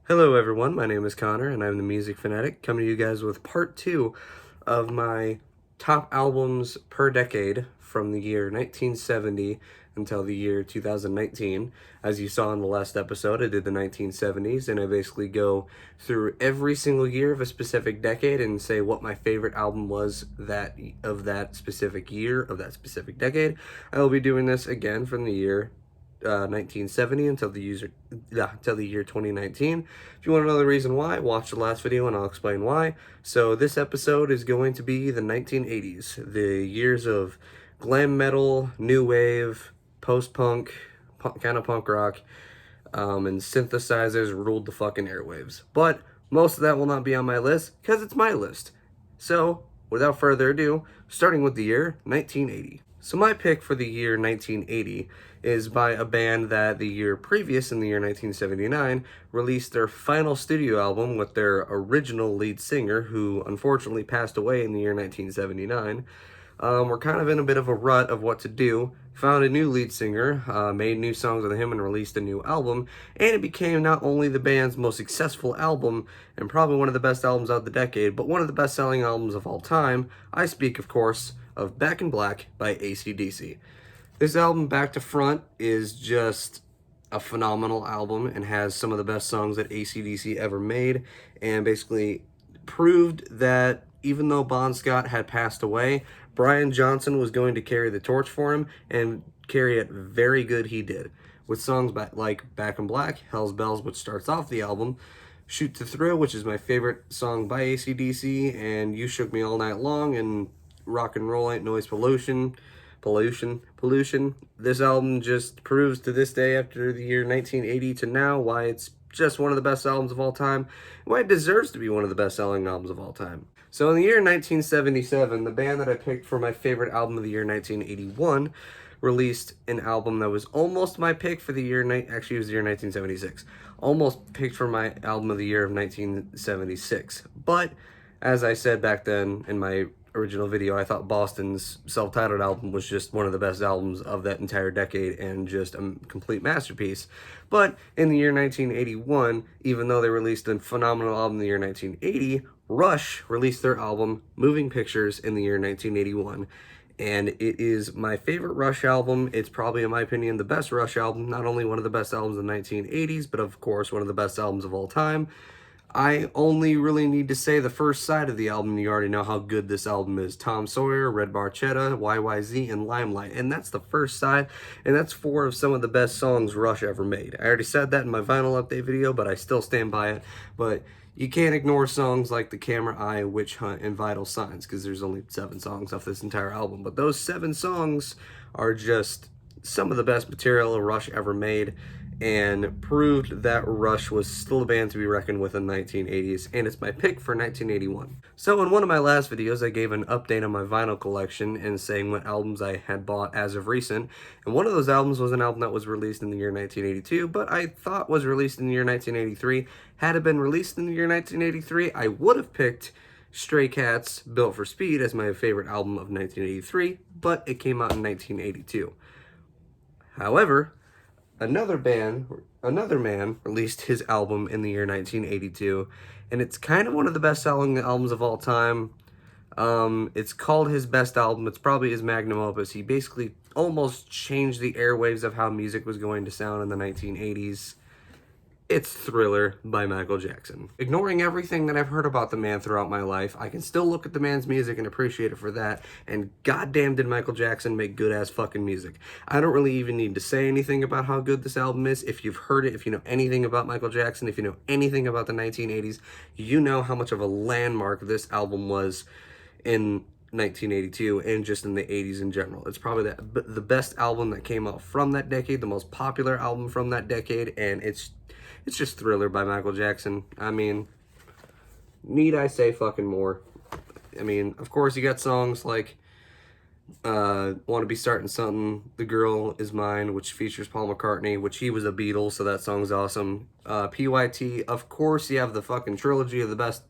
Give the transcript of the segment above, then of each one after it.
Hello everyone, my name is Connor and I'm the Music Fanatic, coming to you guys with part 2 of my top albums per decade from the year 1970 until the year 2019. As you saw in the last episode, I did the 1970s and I basically go through every single year of a specific decade and say what my favorite album was that specific year of that specific decade. I will be doing this again from the year 1970 until the year 2019. If you want to know the reason why, watch the last video and I'll explain why. So this episode is going to be the 1980s, the years of glam metal, new wave, post-punk, kind of punk rock, and synthesizers ruled the fucking airwaves. But most of that will not be on my list because it's my list. So without further ado, starting with the year 1980. So my pick for the year 1980 is by a band that the year previous, in the year 1979, released their final studio album with their original lead singer, who unfortunately passed away in the year 1979. We're kind of in a bit of a rut of what to do. Found a new lead singer, made new songs with him, and released a new album. And it became not only the band's most successful album, and probably one of the best albums of the decade, but one of the best-selling albums of all time. I speak, of course, of Back in Black by AC/DC. This album, back to front, is just a phenomenal album and has some of the best songs that AC/DC ever made, and basically proved that even though Bon Scott had passed away, Brian Johnson was going to carry the torch for him, and carry it very good he did. With songs like Back in Black, Hell's Bells, which starts off the album, Shoot to Thrill, which is my favorite song by AC/DC, and You Shook Me All Night Long, and Rock and Roll Ain't Noise Pollution. This album just proves to this day, after the year 1980 to now, why it's just one of the best albums of all time, why it deserves to be one of the best-selling albums of all time. So in the year 1977, the band that I picked for my favorite album of the year 1981 released an album that was almost my pick for the year, actually it was the year 1976, almost picked for my album of the year of 1976. But as I said back then in my original video, I thought Boston's self-titled album was just one of the best albums of that entire decade and just a complete masterpiece. But in the year 1981, even though they released a phenomenal album in the year 1980, Rush released their album Moving Pictures in the year 1981. And it is my favorite Rush album. It's probably, in my opinion, the best Rush album. Not only one of the best albums of the 1980s, but of course one of the best albums of all time. I only really need to say the first side of the album. You already know how good this album is. Tom Sawyer, Red Barchetta, YYZ, and Limelight. And that's the first side, and that's 4 of some of the best songs Rush ever made. I already said that in my vinyl update video, but I still stand by it. But you can't ignore songs like The Camera Eye, Witch Hunt, and Vital Signs, because there's only 7 songs off this entire album. But those 7 songs are just some of the best material Rush ever made, and proved that Rush was still a band to be reckoned with in the 1980s, and it's my pick for 1981. So in one of my last videos, I gave an update on my vinyl collection and saying what albums I had bought as of recent, and one of those albums was an album that was released in the year 1982, but I thought was released in the year 1983. Had it been released in the year 1983, I would have picked Stray Cats' Built for Speed as my favorite album of 1983, but it came out in 1982. However, another man released his album in the year 1982, and it's kind of one of the best-selling albums of all time. It's called his best album. It's probably his magnum opus. He basically almost changed the airwaves of how music was going to sound in the 1980s. It's Thriller by Michael Jackson. Ignoring everything that I've heard about the man throughout my life, I can still look at the man's music and appreciate it for that, and goddamn did Michael Jackson make good-ass fucking music. I don't really even need to say anything about how good this album is. If you've heard it, if you know anything about Michael Jackson, if you know anything about the 1980s, you know how much of a landmark this album was in 1982 and just in the 80s in general. It's probably the best album that came out from that decade, the most popular album from that decade, and it's just Thriller by Michael Jackson. I mean, need I say fucking more? I mean, of course, you got songs like Want to Be Starting Something, The Girl Is Mine, which features Paul McCartney, which he was a Beatle, so that song's awesome. PYT, of course, you have the fucking trilogy of the best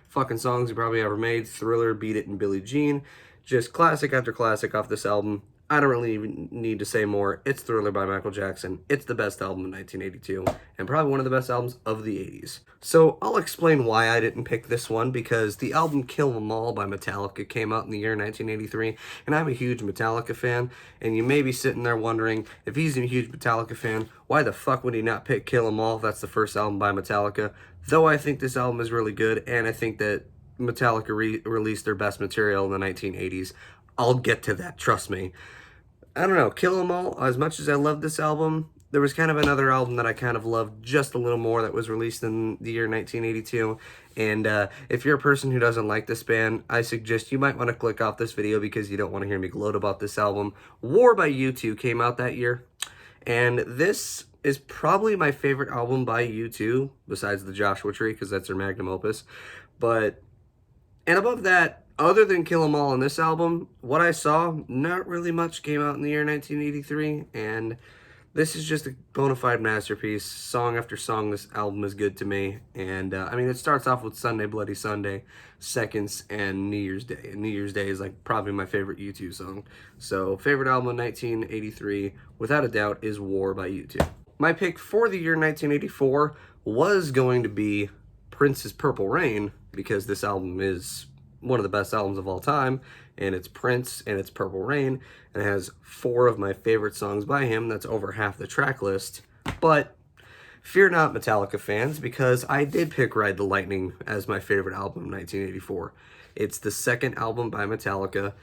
fucking songs you probably ever made. Thriller, Beat It, and Billie Jean. Just classic after classic off this album. I don't really even need to say more. It's Thriller by Michael Jackson. It's the best album in 1982, and probably one of the best albums of the 80s. So I'll explain why I didn't pick this one, because the album Kill 'Em All by Metallica came out in the year 1983, and I'm a huge Metallica fan, and you may be sitting there wondering, if he's a huge Metallica fan, why the fuck would he not pick Kill 'Em All if that's the first album by Metallica? Though I think this album is really good, and I think that Metallica released their best material in the 1980s. I'll get to that, trust me. I don't know, Kill 'Em All, as much as I love this album, there was kind of another album that I kind of loved just a little more that was released in the year 1982. And if you're a person who doesn't like this band, I suggest you might want to click off this video because you don't want to hear me gloat about this album. War by U2 came out that year. And this is probably my favorite album by U2, besides the Joshua Tree, because that's their magnum opus. And above that, other than Kill 'Em All on this album, what I saw, not really much came out in the year 1983, and this is just a bona fide masterpiece. Song after song, this album is good to me, and I mean, it starts off with Sunday Bloody Sunday, Seconds, and New Year's Day. And New Year's Day is like probably my favorite U2 song. So, favorite album of 1983, without a doubt, is War by U2. My pick for the year 1984 was going to be Prince's Purple Rain, because this album is one of the best albums of all time, and it's Prince, and it's Purple Rain, and it has 4 of my favorite songs by him. That's over half the track list. But fear not, Metallica fans, because I did pick Ride the Lightning as my favorite album in 1984. It's the second album by Metallica,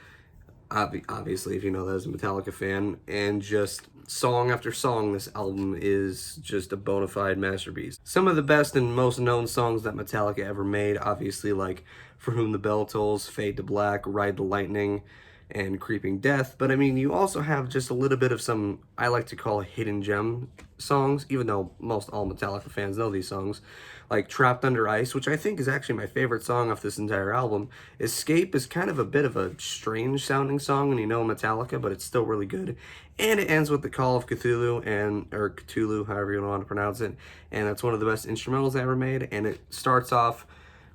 obviously, if you know that as a Metallica fan, and just song after song, this album is just a bona fide masterpiece. Some of the best and most known songs that Metallica ever made, obviously, like For Whom the Bell Tolls, Fade to Black, Ride the Lightning, and Creeping Death. But I mean, you also have just a little bit of some, I like to call hidden gem songs, even though most all Metallica fans know these songs, like Trapped Under Ice, which I think is actually my favorite song off this entire album. Escape is kind of a bit of a strange sounding song when you know Metallica, but it's still really good. And it ends with the Call of Cthulhu, or Cthulhu, however you want to pronounce it, and that's one of the best instrumentals ever made, and it starts off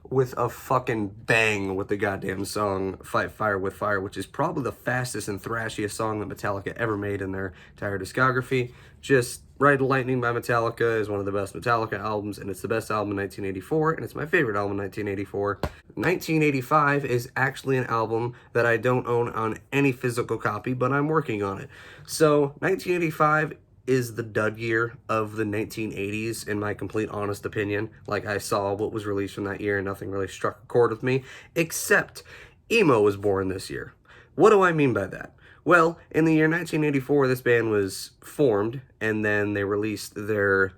with a fucking bang with the goddamn song Fight Fire with Fire, which is probably the fastest and thrashiest song that Metallica ever made in their entire discography. Just Ride the Lightning by Metallica is one of the best Metallica albums, and it's the best album in 1984, and it's my favorite album in 1984. 1985 is actually an album that I don't own on any physical copy, but I'm working on it. So 1985 is the dud year of the 1980s, in my complete honest opinion. Like, I saw what was released from that year and nothing really struck a chord with me, except emo was born this year. What do I mean by that? Well, in the year 1984, this band was formed, and then they released their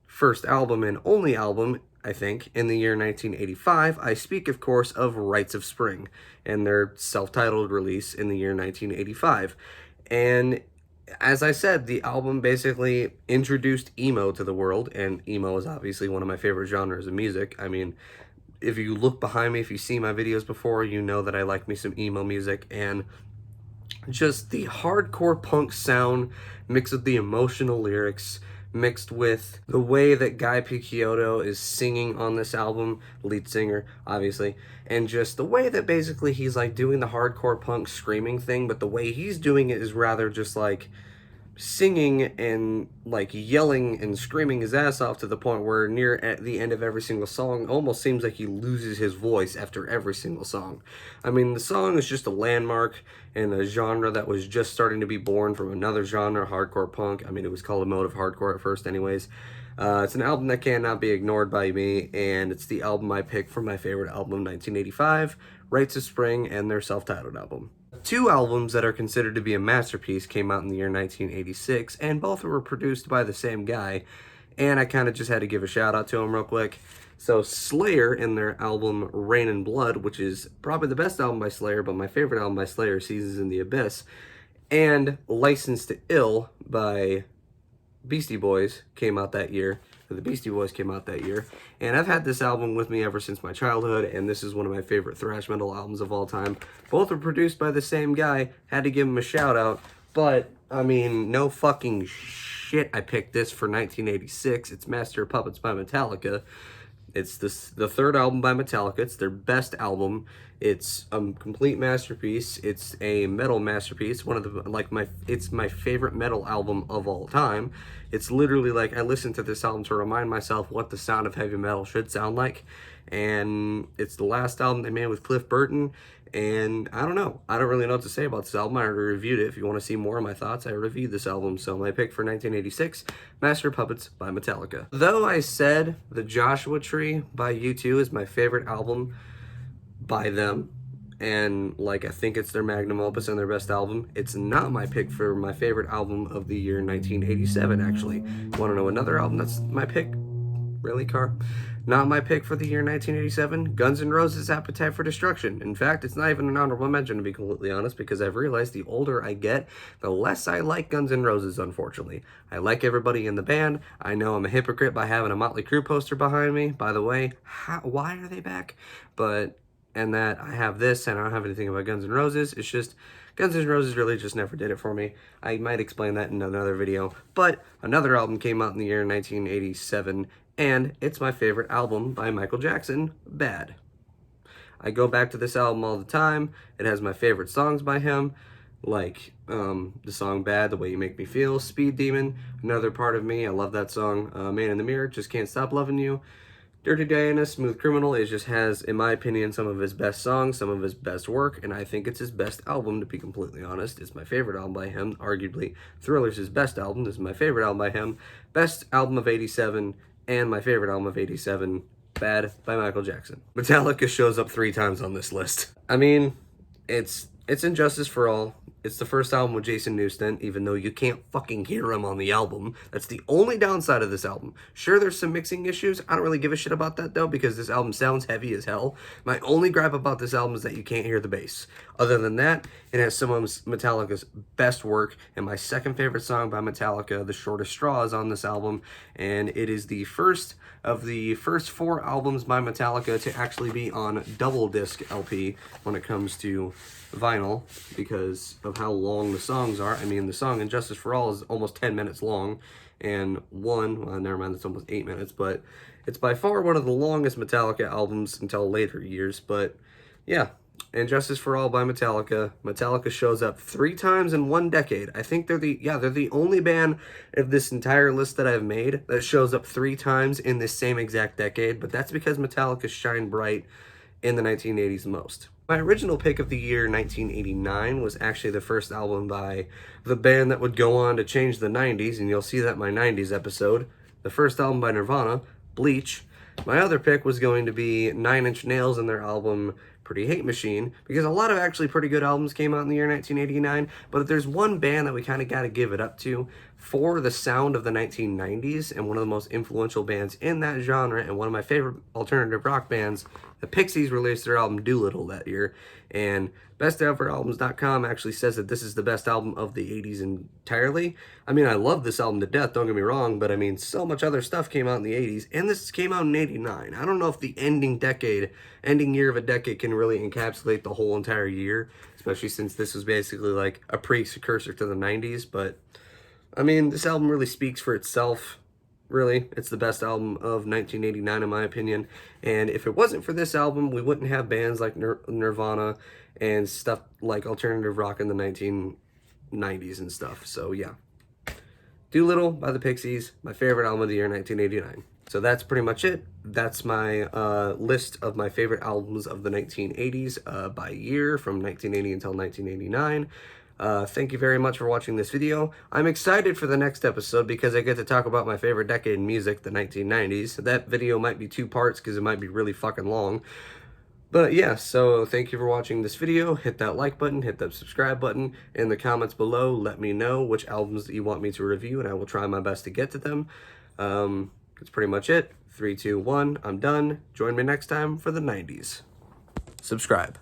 first album and only album, I think, in the year 1985. I speak, of course, of Rites of Spring, and their self-titled release in the year 1985. And as I said, the album basically introduced emo to the world, and emo is obviously one of my favorite genres of music. I mean, if you look behind me, if you see my videos before, you know that I like me some emo music, and just the hardcore punk sound mixed with the emotional lyrics, mixed with the way that Guy Picciotto is singing on this album, lead singer, obviously, and just the way that basically he's like doing the hardcore punk screaming thing, but the way he's doing it is rather just like singing and like yelling and screaming his ass off, to the point where near at the end of every single song almost seems like he loses his voice after every single song. I mean, the song is just a landmark in a genre that was just starting to be born from another genre, hardcore punk. I mean, it was called emotive hardcore at first anyways. It's an album that cannot be ignored by me, and it's the album I picked for my favorite album of 1985, Rites of Spring, and their self-titled album. 2 albums that are considered to be a masterpiece came out in the year 1986, and both were produced by the same guy, and I kind of just had to give a shout out to him real quick. So Slayer, in their album Rain and Blood, which is probably the best album by Slayer, but my favorite album by Slayer, Seasons in the Abyss, and License to Ill by Beastie Boys came out that year. The Beastie Boys came out that year, and I've had this album with me ever since my childhood, and this is one of my favorite thrash metal albums of all time. Both were produced by the same guy. Had to give him a shout out, but I mean, no fucking shit, I picked this for 1986. It's Master of Puppets by Metallica. It's the third album by Metallica. It's their best album. It's a complete masterpiece. It's a metal masterpiece. One of the it's my favorite metal album of all time. It's literally like I listened to this album to remind myself what the sound of heavy metal should sound like. And it's the last album they made with Cliff Burton. And I don't know. I don't really know what to say about this album. I already reviewed it. If you want to see more of my thoughts, I reviewed this album. So my pick for 1986, Master of Puppets by Metallica. Though I said The Joshua Tree by U2 is my favorite album by them, and like I think it's their magnum opus and their best album, it's not my pick for my favorite album of the year 1987, actually. Want to know another album that's my pick? Really, Car? Not my pick for the year 1987, Guns N' Roses' Appetite for Destruction. In fact, it's not even an honorable mention, to be completely honest, because I've realized the older I get, the less I like Guns N' Roses, unfortunately. I like everybody in the band. I know I'm a hypocrite by having a Motley Crue poster behind me. By the way, why are they back? And that I have this, and I don't have anything about Guns N' Roses. It's just, Guns N' Roses really just never did it for me. I might explain that in another video. But another album came out in the year 1987, and it's my favorite album by Michael Jackson, Bad. I go back to this album all the time. It has my favorite songs by him, like the song Bad, The Way You Make Me Feel, Speed Demon, Another Part of Me, I love that song, Man in the Mirror, Just Can't Stop Loving You. Dirty Diana, Smooth Criminal, it just has, in my opinion, some of his best songs, some of his best work, and I think it's his best album, to be completely honest. It's my favorite album by him, arguably. Thriller's his best album. This is my favorite album by him. Best album of 87, and my favorite album of 87, Bad by Michael Jackson. Metallica shows up 3 times on this list. I mean, it's Injustice for All. It's the first album with Jason Newsted, even though you can't fucking hear him on the album. That's the only downside of this album. Sure, there's some mixing issues. I don't really give a shit about that, though, because this album sounds heavy as hell. My only gripe about this album is that you can't hear the bass. Other than that, it has some of Metallica's best work, and my second favorite song by Metallica, The Shortest Straw, is on this album, and it is the first of the first 4 albums by Metallica to actually be on double disc LP when it comes to vinyl, because of how long the songs are. I mean, the song Injustice for All is almost 10 minutes long, and well, never mind, it's almost 8 minutes, but it's by far one of the longest Metallica albums until later years. But yeah, Injustice for All by Metallica. Metallica shows up 3 times in 1 decade. I think they're the only band of this entire list that I've made that shows up 3 times in this same exact decade, but that's because Metallica shined bright in the 1980s most. My original pick of the year, 1989, was actually the first album by the band that would go on to change the 90s, and you'll see that in my 90s episode. The first album by Nirvana, Bleach. My other pick was going to be 9 Inch Nails and their album Pretty Hate Machine, because a lot of actually pretty good albums came out in the year 1989, but if there's one band that we kind of got to give it up to for the sound of the 1990s, and one of the most influential bands in that genre, and one of my favorite alternative rock bands, the Pixies released their album Doolittle that year, and BestEverAlbums.com actually says that this is the best album of the 80s entirely. I mean, I love this album to death, don't get me wrong, but I mean, so much other stuff came out in the 80s, and this came out in 89. I don't know if the ending year of a decade can really encapsulate the whole entire year, especially since this was basically like a precursor to the 90s, but I mean, this album really speaks for itself. Really, it's the best album of 1989 in my opinion, and if it wasn't for this album, we wouldn't have bands like Nirvana and stuff like alternative rock in the 1990s and stuff. So yeah, Doolittle by the Pixies, my favorite album of the year 1989. So that's pretty much it. That's my list of my favorite albums of the 1980s by year, from 1980 until 1989. Thank you very much for watching this video. I'm excited for the next episode because I get to talk about my favorite decade in music, the 1990s. That video might be 2 parts because it might be really fucking long. But yeah, so thank you for watching this video. Hit that like button, hit that subscribe button. In the comments below, let me know which albums that you want me to review, and I will try my best to get to them. That's pretty much it. 3, 2, 1, I'm done. Join me next time for the 90s. Subscribe.